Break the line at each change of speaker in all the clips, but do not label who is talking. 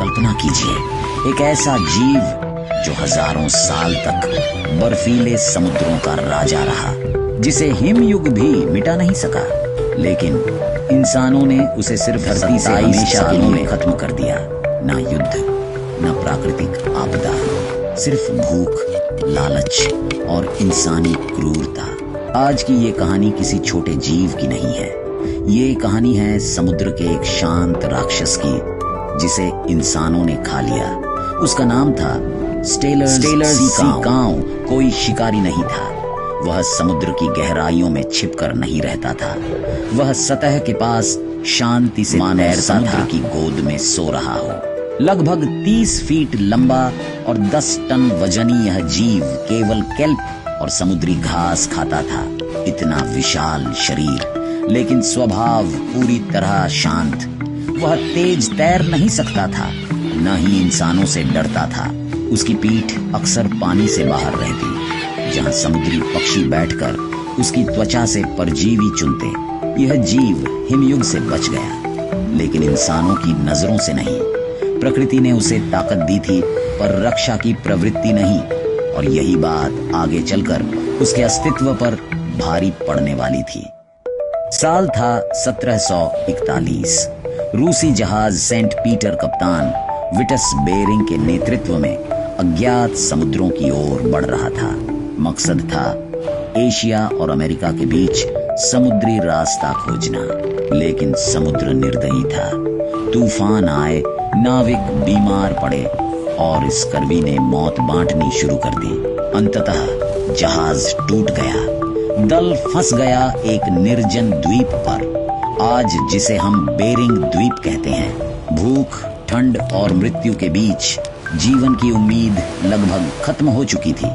कल्पना कीजिए, एक ऐसा जीव जो हजारों साल तक बर्फीले समुद्रों का राजा रहा, जिसे हिमयुग भी मिटा नहीं सका, लेकिन इंसानों ने उसे सिर्फ धरती से हमेशा के लिए खत्म कर दिया। ना युद्ध, ना प्राकृतिक आपदा, सिर्फ भूख, लालच और इंसानी क्रूरता। आज की ये कहानी किसी छोटे जीव की नहीं है, ये कहानी है समुद्र के एक शांत राक्षस की, जिसे इंसानों ने खा लिया। उसका नाम था स्टेलर्स सी काऊ। कोई शिकारी नहीं था, वह समुद्र की गहराइयों में छिपकर नहीं रहता था, वह सतह के पास शांति से तैरता था की गोद में सो रहा हो। लगभग 30 फीट लंबा और 10 टन वजनी यह जीव केवल केल्प और समुद्री घास खाता था। इतना विशाल शरीर, लेकिन स्वभाव पूरी तरह शांत। वह तेज तैर नहीं सकता था, न ही इंसानों से डरता था। उसकी पीठ अक्सर पानी से बाहर रहती, जहां समुद्री पक्षी बैठकर उसकी त्वचा से परजीवी चुनते। यह जीव हिमयुग से बच गया, लेकिन इंसानों की नजरों से नहीं। प्रकृति ने उसे ताकत दी थी, पर रक्षा की प्रवृत्ति नहीं, और यही बात आगे चलकर उसके अस्तित्व पर भारी पड़ने वाली थी। साल था 1741। रूसी जहाज सेंट पीटर कप्तान विटस बेरिंग के नेतृत्व में अज्ञात समुद्रों की ओर बढ़ रहा था। मकसद था एशिया और अमेरिका के बीच समुद्री रास्ता खोजना, लेकिन समुद्र निर्दयी था। तूफान आए, नाविक बीमार पड़े और स्कर्वी ने मौत बांटनी शुरू कर दी। अंततः जहाज टूट गया, दल फंस गया एक निर्जन द्वीप पर, आज जिसे हम बेरिंग द्वीप कहते हैं। भूख, ठंड और मृत्यु के बीच जीवन की उम्मीद लगभग खत्म हो चुकी थी।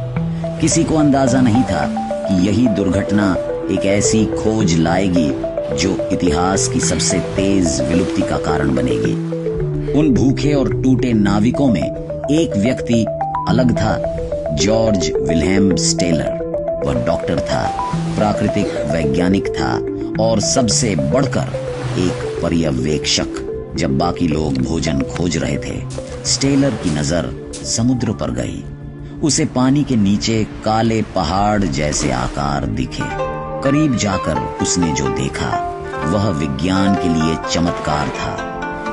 किसी को अंदाजा नहीं था कि यही दुर्घटना एक ऐसी खोज लाएगी जो इतिहास की सबसे तेज विलुप्ति का कारण बनेगी। उन भूखे और टूटे नाविकों में एक व्यक्ति अलग था, जॉर्ज विल्हेम स्टेलर। वह डॉक्टर था, प्राकृतिक वैज्ञानिक था और सबसे बढ़कर एक पर्यवेक्षक। जब बाकी लोग भोजन खोज रहे थे, स्टेलर की नजर समुद्र पर गई। उसे पानी के नीचे काले पहाड़ जैसे आकार दिखे। करीब जाकर उसने जो देखा वह विज्ञान के लिए चमत्कार था।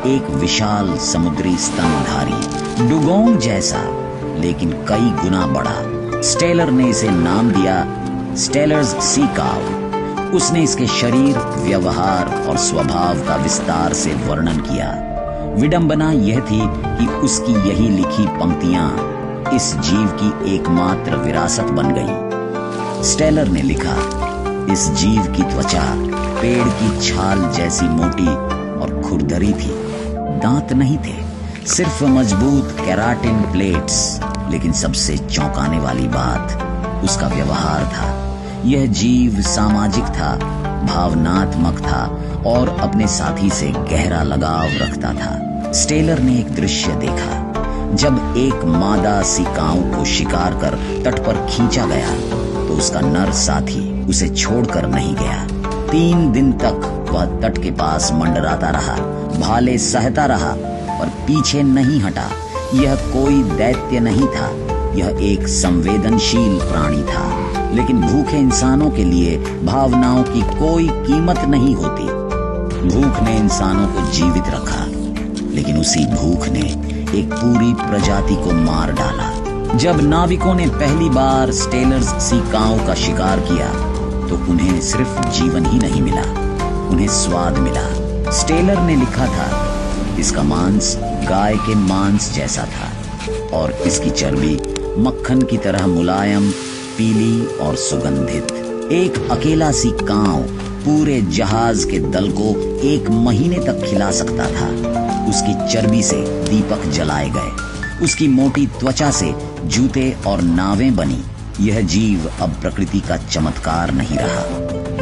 एक विशाल समुद्री स्तनधारी, डुगोंग जैसा, लेकिन कई गुना बड़ा। स्टेलर ने इसे नाम दिया स्टेलर्स सी काऊ। उसने इसके शरीर, व्यवहार और स्वभाव का विस्तार से वर्णन किया। विडंबना यह थी कि उसकी यही लिखी पंक्तियां इस जीव की एकमात्र विरासत बन गई। स्टेलर ने लिखा, इस जीव की त्वचा पेड़ की छाल जैसी मोटी और खुरदरी थी। दांत नहीं थे, सिर्फ मजबूत केराटिन प्लेट्स। लेकिन सबसे चौंकाने वाली बात उसका व्यवहार था। यह जीव सामाजिक था, भावनात्मक था और अपने साथी से गहरा लगाव रखता था। स्टेलर ने एक दृश्य देखा। जब एक मादा सिकाऊ को शिकार कर तट पर खींचा गया, तो उसका नर साथी उसे छोड़कर नहीं गया। 3 दिन तक वह तट के पास मंडराता रहा, भाले सहता रहा, पर पीछे नहीं हटा। यह कोई दैत्य नहीं था, यह एक संवेदनशील प्राणी था। लेकिन भूखे इंसानों के लिए भावनाओं की कोई कीमत नहीं होती। भूख ने इंसानों को जीवित रखा, लेकिन उसी भूख ने एक पूरी प्रजाति को मार डाला। जब नाविकों ने पहली बार स्टेलर्स सी काऊ का शिकार किया, तो उन्हें सिर्फ जीवन ही नहीं मिला, उन्हें स्वाद मिला। स्टेलर ने लिखा था, इसका मांस गाय के मांस जैसा था और इसकी चर्बी मक्खन की तरह मुलायम, पीली और सुगंधित। एक अकेला सी काऊ पूरे जहाज के दल को 1 महीने तक खिला सकता था। उसकी चर्बी से दीपक जलाए गए, उसकी मोटी त्वचा से जूते और नावें बनी। यह जीव अब प्रकृति का चमत्कार नहीं रहा,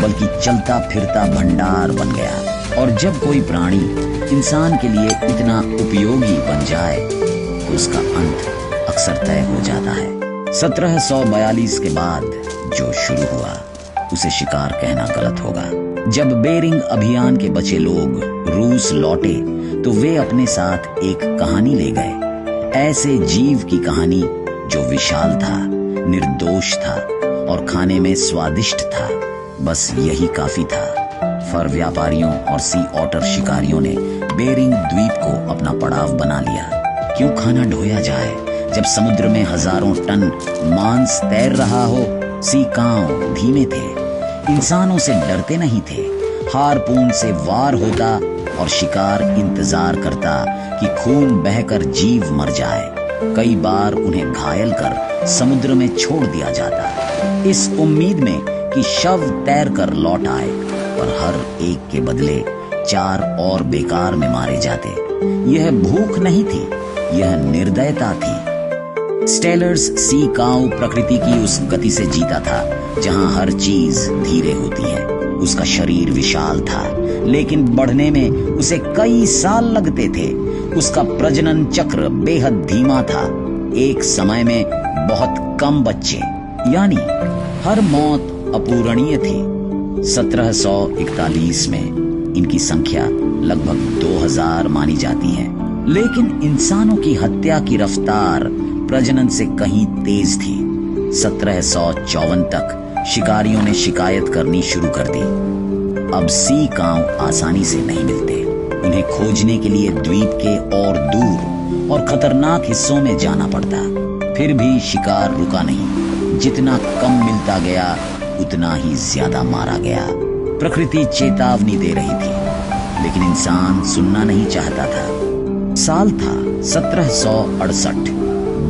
बल्कि चलता फिरता भंडार बन गया। और जब कोई प्राणी इंसान के लिए इतना उपयोगी बन जाए, तो उसका अंत अक्सर तय हो जाता है। 1742 के बाद जो शुरू हुआ, उसे शिकार कहना गलत होगा। जब बेरिंग अभियान के बचे लोग रूस लौटे, तो वे अपने साथ एक कहानी ले गए, ऐसे जीव की कहानी जो विशाल था, निर्दोष था और खाने में स्वादिष्ट था। बस यही काफी था। फर व्यापारियों और सी ऑटर शिकारियों ने बेरिंग द्वीप को अपना पड़ाव बना लिया। क्यों खाना ढोया जाए जब समुद्र में हजारों टन मांस तैर रहा हो। सी काऊ धीमे थे, इंसानों से डरते नहीं थे। हारपून से वार होता और शिकार इंतजार करता कि खून बहकर जीव मर जाए। कई बार उन्हें घायल कर समुद्र में छोड़ दिया जाता, इस उम्मीद में कि शव तैर कर लौट आए, पर हर एक के बदले 4 और बेकार में मारे जाते। यह भूख नहीं थी, यह निर्दयता थी। स्टेलर्स सी काऊ प्रकृति की उस गति से जीता था जहां हर चीज धीरे होती है। उसका शरीर विशाल था, लेकिन बढ़ने में उसे कई साल लगते थे। उसका प्रजनन चक्र बेहद धीमा था। एक समय में बहुत कम बच्चे, यानी हर मौत अपूरणीय थी। 1741 में इनकी संख्या लगभग 2000 मानी जाती है, लेकिन इंसानों की हत्या की रफ्तार प्रजनन से कहीं तेज थी। 1754 तक शिकारियों ने शिकायत करनी शुरू कर दी। अब सी काऊ आसानी से नहीं मिलते। इन्हें खोजने के लिए द्वीप के और दूर और खतरनाक हिस्सों में जाना पड़ता। फिर भी शिकार रुका नहीं। जितना कम मिलता गया उतना ही ज्यादा मारा गया। प्रकृति चेतावनी दे रही थी, लेकिन इंसान सुनना नहीं चाहता था। साल था 1768।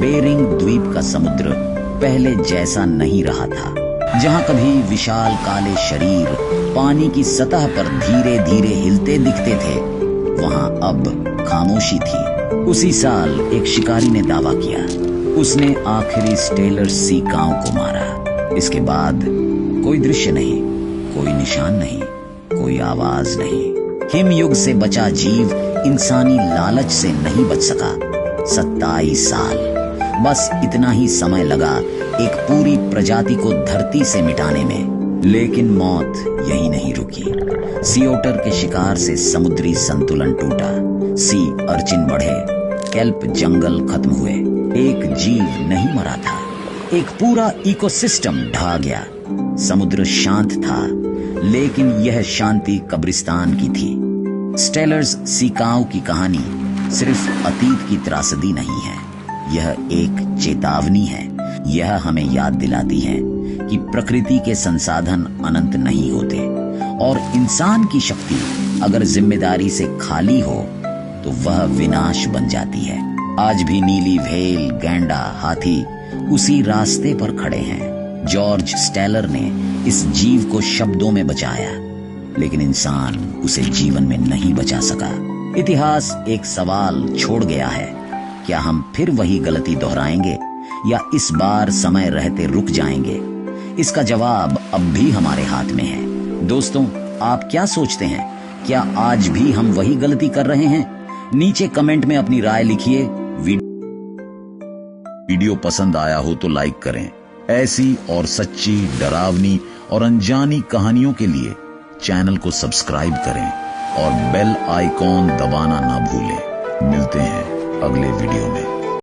बेरिंग द्वीप का समुद्र पहले जैसा नहीं रहा था। जहां कभी विशाल काले शरीर पानी की सतह पर धीरे धीरे हिलते दिखते थे, वहां अब खामोशी थी। उसी साल एक शिकारी ने दावा किया, उसने आखिरी स्टेलर सी काऊ को मारा। इसके बाद कोई दृश्य नहीं, कोई निशान नहीं, कोई आवाज नहीं। हिमयुग से बचा जीव इंसानी लालच से नहीं बच सका। 27 साल, बस इतना ही समय लगा एक पूरी प्रजाति को धरती से मिटाने में। लेकिन मौत यही नहीं रुकी। सी ओटर के शिकार से समुद्री संतुलन टूटा। सी अर्चिन बढ़े, केल्प जंगल खत्म हुए। एक जीव नहीं मरा था, एक पूरा इकोसिस्टम ढह गया। समुद्र शांत था, लेकिन यह शांति कब्रिस्तान की थी। स्टेलर्स सी काऊ की कहानी सिर्फ अतीत की त्रासदी नहीं है, यह एक चेतावनी है। यह हमें याद दिलाती है कि प्रकृति के संसाधन अनंत नहीं होते, और इंसान की शक्ति अगर जिम्मेदारी से खाली हो तो वह विनाश बन जाती है। आज भी नीली व्हेल, गैंडा, हाथी उसी रास्ते पर खड़े हैं। जॉर्ज स्टेलर ने इस जीव को शब्दों में बचाया, लेकिन इंसान उसे जीवन में नहीं बचा सका। इतिहास एक सवाल छोड़ गया है, क्या हम फिर वही गलती दोहराएंगे या इस बार समय रहते रुक जाएंगे? इसका जवाब अब भी हमारे हाथ में है। दोस्तों, आप क्या सोचते हैं? क्या आज भी हम वही गलती कर रहे हैं? नीचे कमेंट में अपनी राय लिखिए। वीडियो पसंद आया हो तो लाइक करें। ऐसी और सच्ची, डरावनी और अनजानी कहानियों के लिए चैनल को सब्सक्राइब करें और बेल आइकॉन दबाना ना भूलें। मिलते हैं अगले वीडियो में।